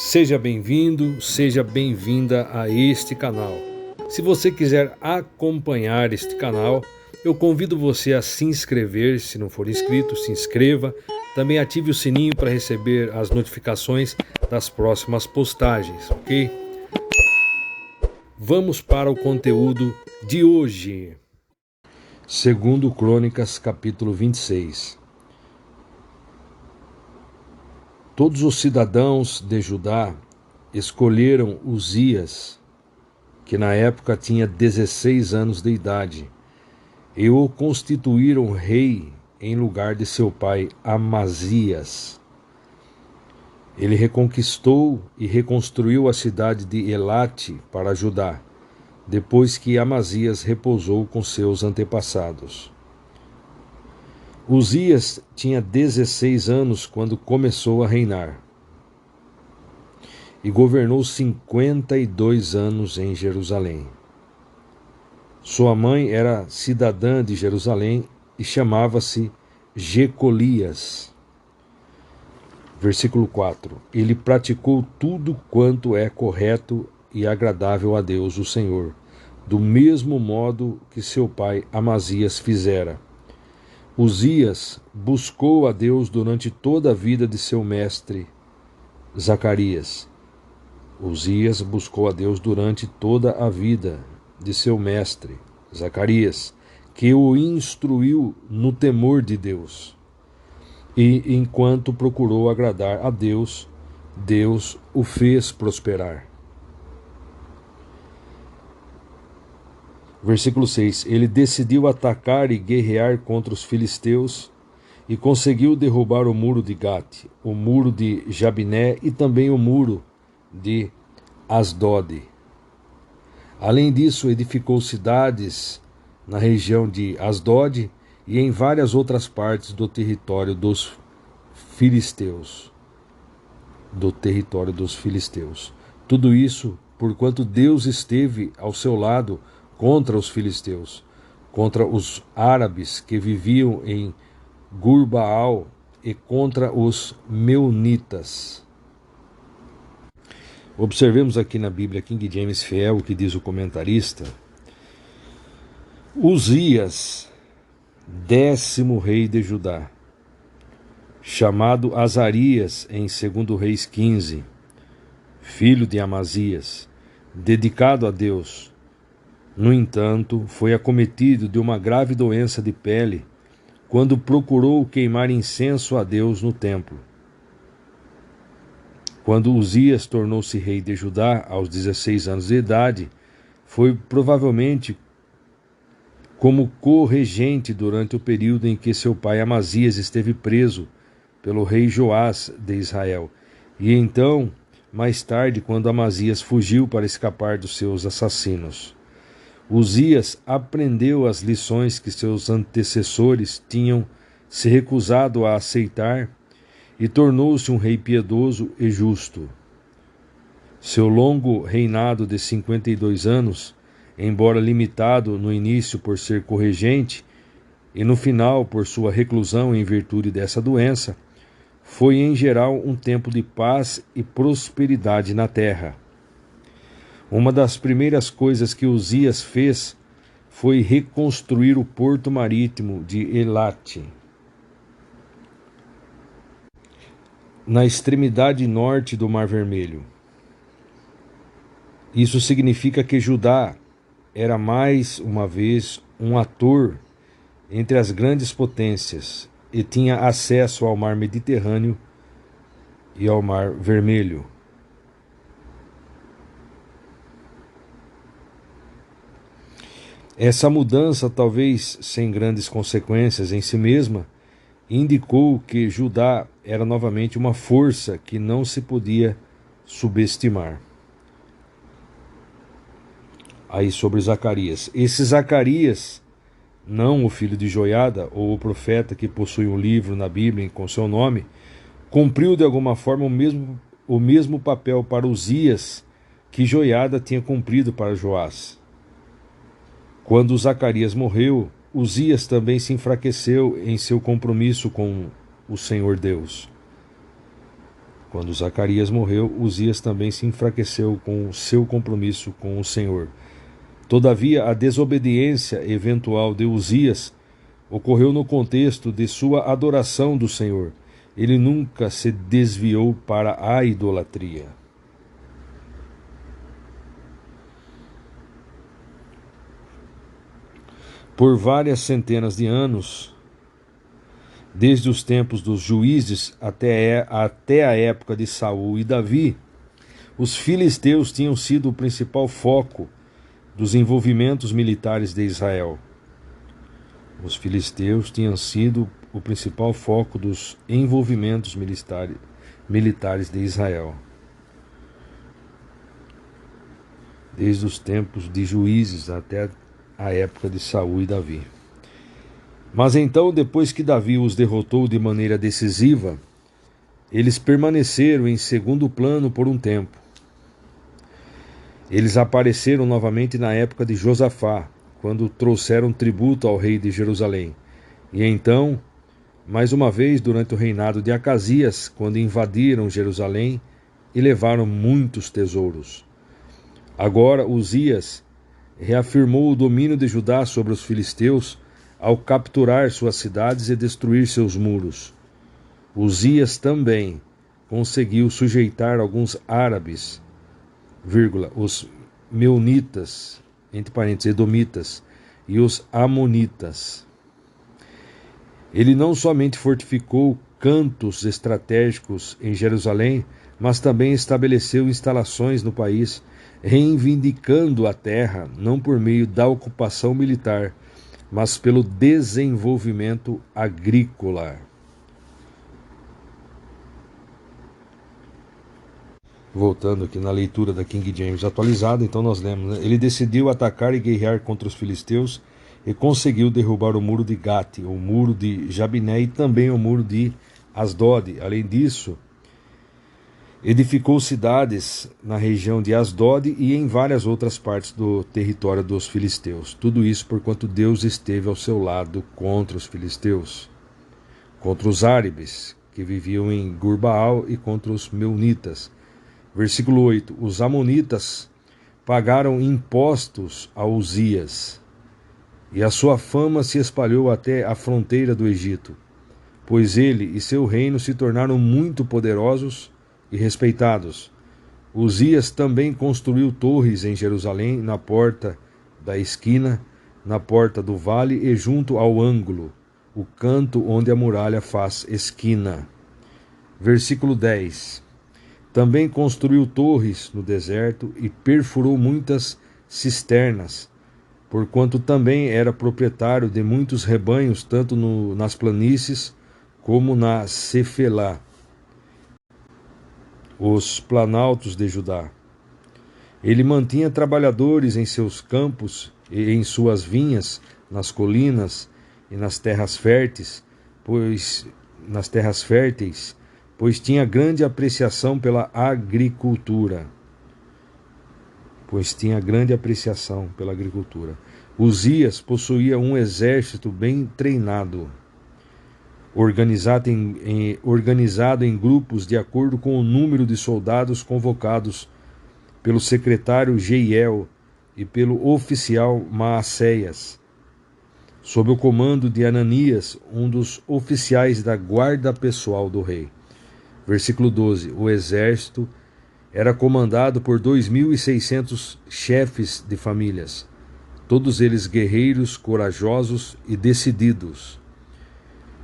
Seja bem-vindo, seja bem-vinda a este canal. Se você quiser acompanhar este canal, eu convido você a se inscrever. Se não for inscrito, se inscreva. Também ative o sininho para receber as notificações das próximas postagens, ok? Vamos para o conteúdo de hoje. Segundo Crônicas, capítulo 26. Todos os cidadãos de Judá escolheram Uzias, que na época tinha 16 anos de idade, e o constituíram rei em lugar de seu pai Amazias. Ele reconquistou e reconstruiu a cidade de Elate para Judá, depois que Amazias repousou com seus antepassados. Uzias tinha 16 anos quando começou a reinar e governou 52 anos em Jerusalém. Sua mãe era cidadã de Jerusalém e chamava-se Jecolias. Versículo 4. Ele praticou tudo quanto é correto e agradável a Deus, o Senhor, do mesmo modo que seu pai Amazias fizera. Uzias buscou a Deus durante toda a vida de seu mestre Zacarias. Uzias buscou a Deus durante toda a vida de seu mestre Zacarias, que o instruiu no temor de Deus. E enquanto procurou agradar a Deus, Deus o fez prosperar. Versículo 6. Ele decidiu atacar e guerrear contra os filisteus e conseguiu derrubar o muro de Gate, o muro de Jabiné e também o muro de Asdod. Além disso, edificou cidades na região de Asdod e em várias outras partes do território dos filisteus. Tudo isso porquanto Deus esteve ao seu lado contra os filisteus, contra os árabes que viviam em Gurbaal e contra os meunitas. Observemos aqui na Bíblia King James Fiel o que diz o comentarista. Uzias, 10º rei de Judá, chamado Azarias em 2 Reis 15, filho de Amazias, dedicado a Deus. No entanto, foi acometido de uma grave doença de pele quando procurou queimar incenso a Deus no templo. Quando Uzias tornou-se rei de Judá aos 16 anos de idade, foi provavelmente como co-regente durante o período em que seu pai Amazias esteve preso pelo rei Joás de Israel, e então, mais tarde, quando Amazias fugiu para escapar dos seus assassinos. Uzias aprendeu as lições que seus antecessores tinham se recusado a aceitar e tornou-se um rei piedoso e justo. Seu longo reinado de 52 anos, embora limitado no início por ser corregente e no final por sua reclusão em virtude dessa doença, foi em geral um tempo de paz e prosperidade na terra. Uma das primeiras coisas que Uzias fez foi reconstruir o porto marítimo de Elate, na extremidade norte do Mar Vermelho. Isso significa que Judá era mais uma vez um ator entre as grandes potências e tinha acesso ao Mar Mediterrâneo e ao Mar Vermelho. Essa mudança, talvez sem grandes consequências em si mesma, indicou que Judá era novamente uma força que não se podia subestimar. Aí sobre Zacarias. Esse Zacarias, não o filho de Joiada, ou o profeta que possui um livro na Bíblia com seu nome, cumpriu de alguma forma o mesmo papel para Uzias que Joiada tinha cumprido para Joás. Quando Zacarias morreu, Uzias também se enfraqueceu em seu compromisso com o Senhor Deus. Quando Zacarias morreu, Uzias também se enfraqueceu com o seu compromisso com o Senhor. Todavia, a desobediência eventual de Uzias ocorreu no contexto de sua adoração do Senhor. Ele nunca se desviou para a idolatria. Por várias centenas de anos, desde os tempos dos juízes até a época de Saul e Davi, os filisteus tinham sido o principal foco dos envolvimentos militares de Israel. Os filisteus tinham sido o principal foco dos envolvimentos militares de Israel. Desde os tempos de juízes até a época de Saul e Davi. Mas então, depois que Davi os derrotou de maneira decisiva, eles permaneceram em segundo plano por um tempo. Eles apareceram novamente na época de Josafá, quando trouxeram tributo ao rei de Jerusalém. E então, mais uma vez, durante o reinado de Acasias, quando invadiram Jerusalém e levaram muitos tesouros. Agora, Uzias reafirmou o domínio de Judá sobre os filisteus ao capturar suas cidades e destruir seus muros. Uzias também conseguiu sujeitar alguns árabes, os meunitas, entre parênteses, edomitas, e os amonitas. Ele não somente fortificou cantos estratégicos em Jerusalém, mas também estabeleceu instalações no país, reivindicando a terra não por meio da ocupação militar, mas pelo desenvolvimento agrícola. Voltando aqui na leitura da King James atualizada, então nós lemos, né? Ele decidiu atacar e guerrear contra os filisteus e conseguiu derrubar o muro de Gate, o muro de Jabiné e também o muro de Asdod. Além disso, edificou cidades na região de Asdod e em várias outras partes do território dos filisteus. Tudo isso porquanto Deus esteve ao seu lado contra os filisteus, contra os árabes, que viviam em Gurbaal, e contra os meunitas. Versículo 8. Os amonitas pagaram impostos a Uzias, e a sua fama se espalhou até a fronteira do Egito, pois ele e seu reino se tornaram muito poderosos e respeitados. Uzias também construiu torres em Jerusalém, na porta da esquina, na porta do vale e junto ao ângulo, o canto onde a muralha faz esquina. Versículo 10. Também construiu torres no deserto e perfurou muitas cisternas, porquanto também era proprietário de muitos rebanhos, tanto nas planícies como na Cefelá, os planaltos de Judá. Ele mantinha trabalhadores em seus campos e em suas vinhas, nas colinas e nas terras férteis, pois tinha grande apreciação pela agricultura. Uzias possuía um exército bem treinado, organizado em grupos de acordo com o número de soldados convocados pelo secretário Jeiel e pelo oficial Maacéias, sob o comando de Ananias, um dos oficiais da guarda pessoal do rei. Versículo 12. O exército era comandado por 2.600 chefes de famílias, todos eles guerreiros, corajosos e decididos.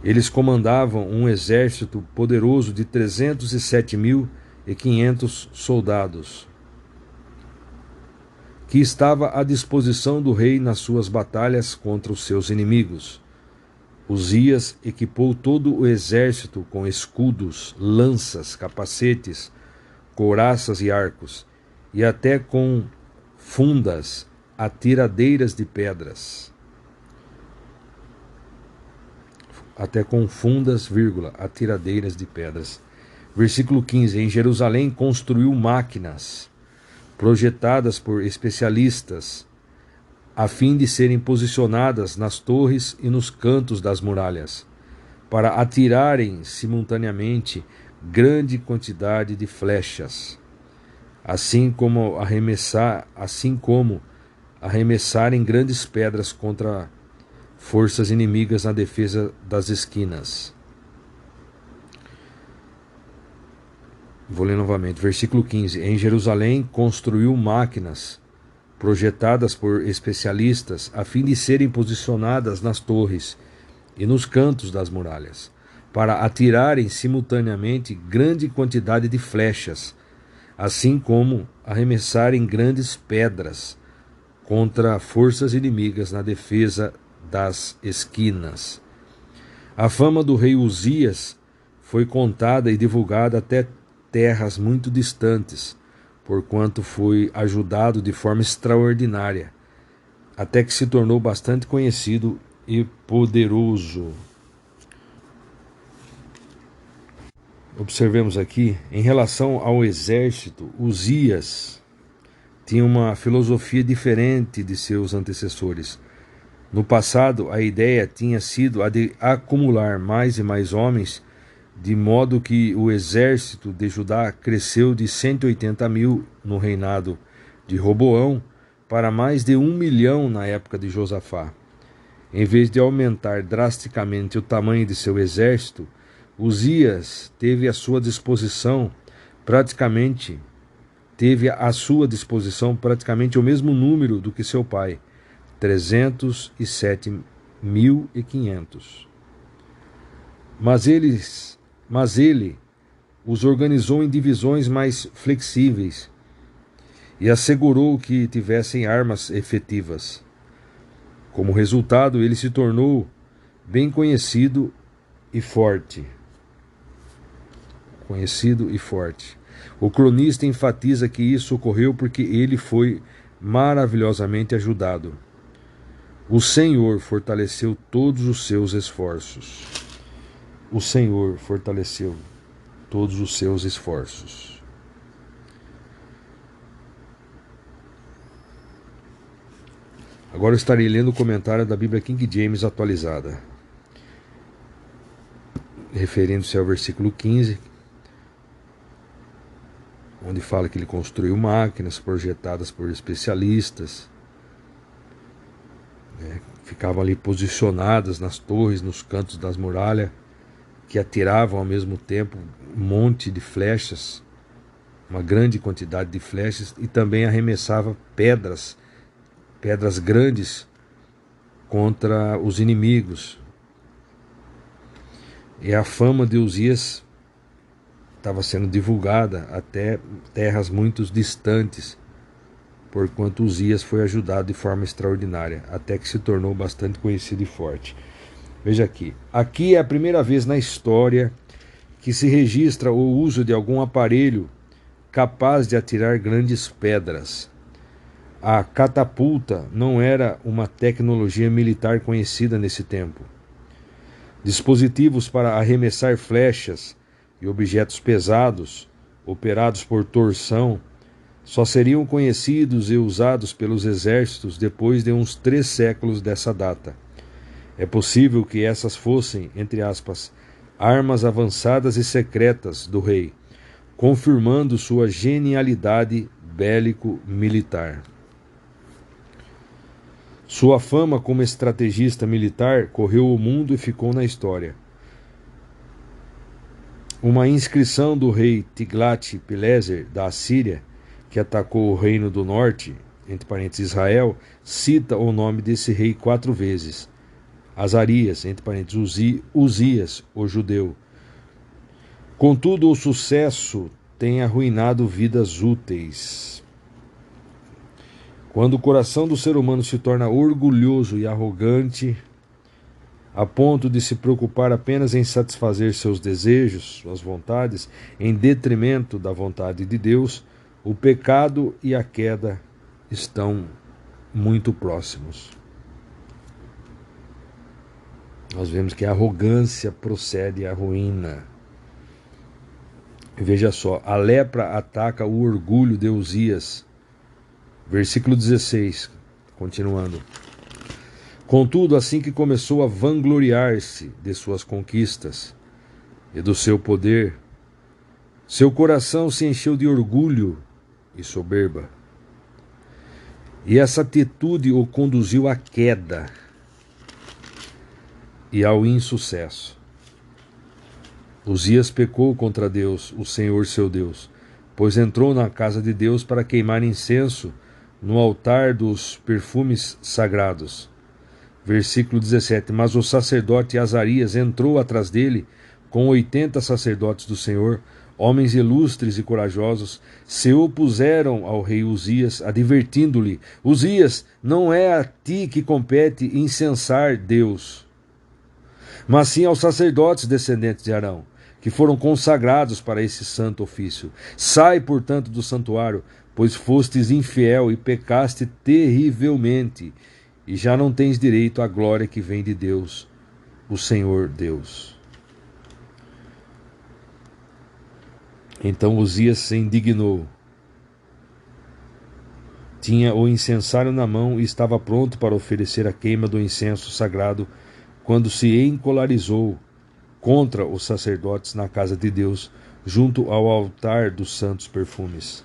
Eles comandavam um exército poderoso de 307.500 soldados, que estava à disposição do rei nas suas batalhas contra os seus inimigos. Uzias equipou todo o exército com escudos, lanças, capacetes, couraças e arcos, e até com fundas, atiradeiras de pedras. Atiradeiras de pedras. Versículo 15. Em Jerusalém construiu máquinas, projetadas por especialistas, a fim de serem posicionadas nas torres e nos cantos das muralhas, para atirarem simultaneamente grande quantidade de flechas, assim como arremessarem grandes pedras contra forças inimigas na defesa das esquinas. Vou ler novamente, versículo 15. Em Jerusalém construiu máquinas projetadas por especialistas a fim de serem posicionadas nas torres e nos cantos das muralhas, para atirarem simultaneamente grande quantidade de flechas, assim como arremessarem grandes pedras contra forças inimigas na defesa das esquinas. A fama do rei Uzias foi contada e divulgada até terras muito distantes, porquanto foi ajudado de forma extraordinária, até que se tornou bastante conhecido e poderoso. Observemos aqui, em relação ao exército, Uzias tinha uma filosofia diferente de seus antecessores. No passado, a ideia tinha sido a de acumular mais e mais homens, de modo que o exército de Judá cresceu de 180.000 no reinado de Roboão para mais de 1 milhão na época de Josafá. Em vez de aumentar drasticamente o tamanho de seu exército, Uzias teve à sua disposição praticamente o mesmo número do que seu pai, 307.500. Mas ele os organizou em divisões mais flexíveis e assegurou que tivessem armas efetivas. Como resultado, ele se tornou bem conhecido e forte. O cronista enfatiza que isso ocorreu porque ele foi maravilhosamente ajudado. O Senhor fortaleceu todos os seus esforços. Agora eu estarei lendo o comentário da Bíblia King James atualizada, referindo-se ao versículo 15, onde fala que ele construiu máquinas projetadas por especialistas, ficavam ali posicionadas nas torres, nos cantos das muralhas, que atiravam ao mesmo tempo um monte de flechas, uma grande quantidade de flechas, e também arremessava pedras grandes contra os inimigos. E a fama de Uzias estava sendo divulgada até terras muito distantes, porquanto Uzias foi ajudado de forma extraordinária, até que se tornou bastante conhecido e forte. Veja aqui. Aqui é a primeira vez na história que se registra o uso de algum aparelho capaz de atirar grandes pedras. A catapulta não era uma tecnologia militar conhecida nesse tempo. Dispositivos para arremessar flechas e objetos pesados, operados por torção, só seriam conhecidos e usados pelos exércitos depois de uns 3 séculos dessa data. É possível que essas fossem, entre aspas, armas avançadas e secretas do rei, confirmando sua genialidade bélico-militar. Sua fama como estrategista militar correu o mundo e ficou na história. Uma inscrição do rei Tiglat-Pileser da Assíria, que atacou o reino do norte, entre parênteses Israel, cita o nome desse rei 4 vezes. Azarias, entre parênteses Uzias, o judeu. Contudo, o sucesso tem arruinado vidas úteis. Quando o coração do ser humano se torna orgulhoso e arrogante, a ponto de se preocupar apenas em satisfazer seus desejos, suas vontades, em detrimento da vontade de Deus, o pecado e a queda estão muito próximos. Nós vemos que a arrogância procede à ruína. Veja só, a lepra ataca o orgulho de Uzias. Versículo 16, continuando. Contudo, assim que começou a vangloriar-se de suas conquistas e do seu poder, Seu coração se encheu de orgulho e soberba, e essa atitude o conduziu à queda e ao insucesso. Uzias pecou contra Deus, o Senhor seu Deus, pois entrou na casa de Deus para queimar incenso no altar dos perfumes sagrados. Versículo 17. Mas o sacerdote Azarias entrou atrás dele com 80 sacerdotes do Senhor, homens ilustres e corajosos, se opuseram ao rei Uzias, advertindo-lhe: Uzias, não é a ti que compete incensar Deus, mas sim aos sacerdotes descendentes de Arão, que foram consagrados para esse santo ofício. Sai, portanto, do santuário, pois fostes infiel e pecaste terrivelmente, e já não tens direito à glória que vem de Deus, o Senhor Deus. Então Uzias se indignou. Tinha o incensário na mão e estava pronto para oferecer a queima do incenso sagrado, quando se encolarizou contra os sacerdotes na casa de Deus, junto ao altar dos santos perfumes.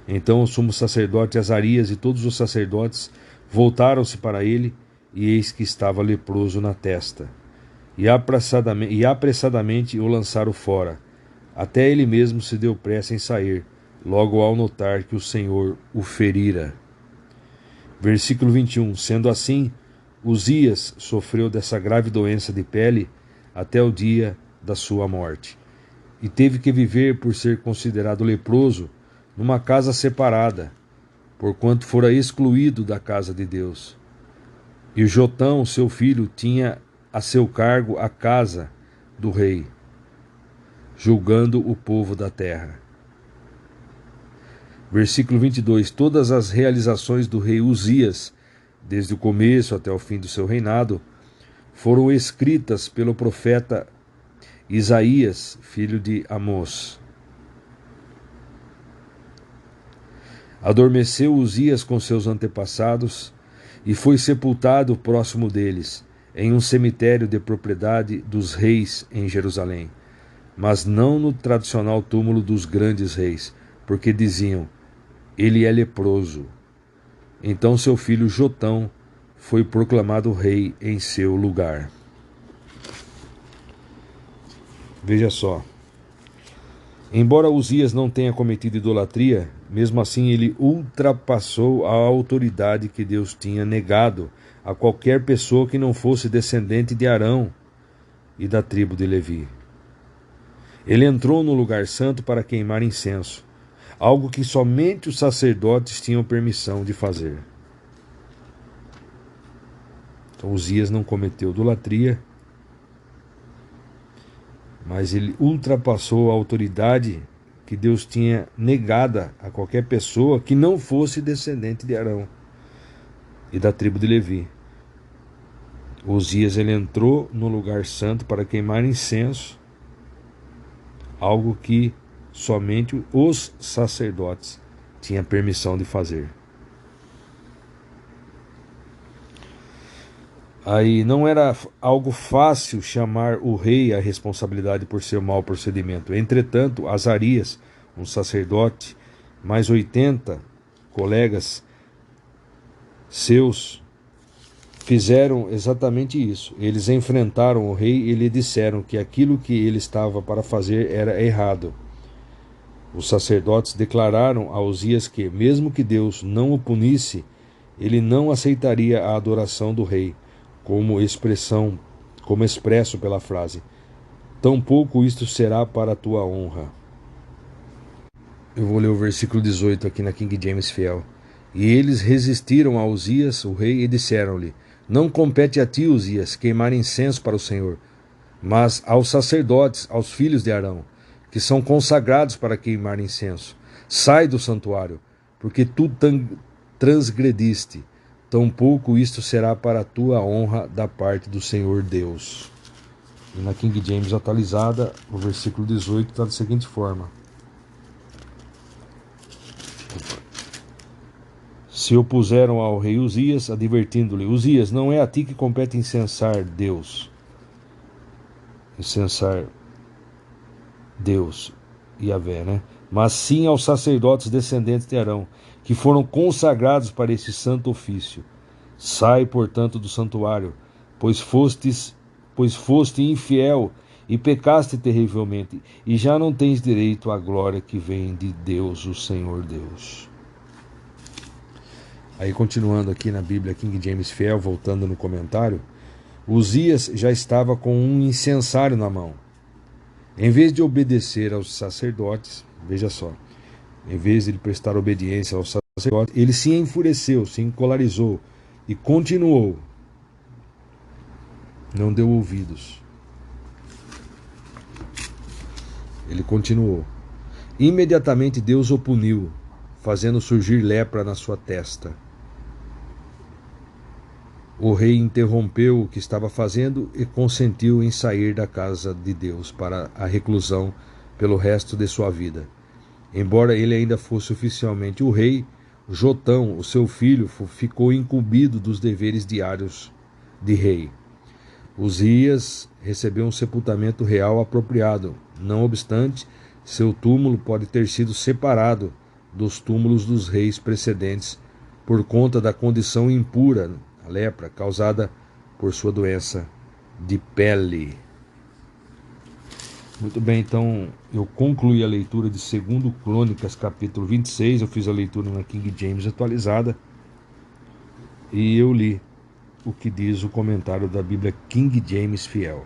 Então o sumo sacerdote Azarias e todos os sacerdotes voltaram-se para ele, e eis que estava leproso na testa. E apressadamente o lançaram fora. Até ele mesmo se deu pressa em sair, logo ao notar que o Senhor o ferira. Versículo 21. Sendo assim, Uzias sofreu dessa grave doença de pele até o dia da sua morte, e teve que viver, por ser considerado leproso, numa casa separada, porquanto fora excluído da casa de Deus. E Jotão, seu filho, tinha a seu cargo a casa do rei, julgando o povo da terra. Versículo 22. Todas as realizações do rei Uzias, desde o começo até o fim do seu reinado, foram escritas pelo profeta Isaías, filho de Amós. Adormeceu Uzias com seus antepassados e foi sepultado próximo deles, em um cemitério de propriedade dos reis em Jerusalém, mas não no tradicional túmulo dos grandes reis, porque diziam: ele é leproso. Então seu filho Jotão foi proclamado rei em seu lugar. Veja só. Embora Uzias não tenha cometido idolatria, mesmo assim ele ultrapassou a autoridade que Deus tinha negado a qualquer pessoa que não fosse descendente de Arão e da tribo de Levi. Ele entrou no lugar santo para queimar incenso, algo que somente os sacerdotes tinham permissão de fazer. Então Uzias não cometeu idolatria, mas ele ultrapassou a autoridade que Deus tinha negada a qualquer pessoa que não fosse descendente de Arão e da tribo de Levi. Uzias ele entrou no lugar santo para queimar incenso, algo que somente os sacerdotes tinham permissão de fazer. Aí não era algo fácil chamar o rei à responsabilidade por seu mau procedimento. Entretanto, Azarias, um sacerdote, mais 80 colegas seus, fizeram exatamente isso. Eles enfrentaram o rei e lhe disseram que aquilo que ele estava para fazer era errado. Os sacerdotes declararam a Uzias que, mesmo que Deus não o punisse, ele não aceitaria a adoração do rei, como expresso pela frase: tampouco isto será para a tua honra. Eu vou ler o versículo 18 aqui na King James Fiel. E eles resistiram a Uzias, o rei, e disseram-lhe: não compete a ti, Uzias, queimar incenso para o Senhor, mas aos sacerdotes, aos filhos de Arão, que são consagrados para queimar incenso. Sai do santuário, porque tu transgrediste. Tampouco isto será para a tua honra da parte do Senhor Deus. E na King James atualizada, o versículo 18 está da seguinte forma: se opuseram ao rei Uzias, advertindo-lhe: Uzias, não é a ti que compete incensar Deus. Incensar Deus. Yahvé, né? Mas sim aos sacerdotes descendentes de Arão, que foram consagrados para esse santo ofício. Sai, portanto, do santuário, pois foste infiel e pecaste terrivelmente, e já não tens direito à glória que vem de Deus, o Senhor Deus. Aí, continuando aqui na Bíblia King James Fiel, voltando no comentário, Uzias já estava com um incensário na mão. Em vez de obedecer aos sacerdotes, veja só, em vez de ele prestar obediência aos sacerdotes, ele se enfureceu, se encolarizou e continuou. Não deu ouvidos. Ele continuou. Imediatamente Deus o puniu, fazendo surgir lepra na sua testa. O rei interrompeu o que estava fazendo e consentiu em sair da casa de Deus para a reclusão pelo resto de sua vida. Embora ele ainda fosse oficialmente o rei, Jotão, o seu filho, ficou incumbido dos deveres diários de rei. Uzias recebeu um sepultamento real apropriado. Não obstante, seu túmulo pode ter sido separado dos túmulos dos reis precedentes por conta da condição impura, a lepra, causada por sua doença de pele. Muito bem, então eu concluí a leitura de 2 Crônicas, capítulo 26. Eu fiz a leitura na King James atualizada e eu li o que diz o comentário da Bíblia King James Fiel.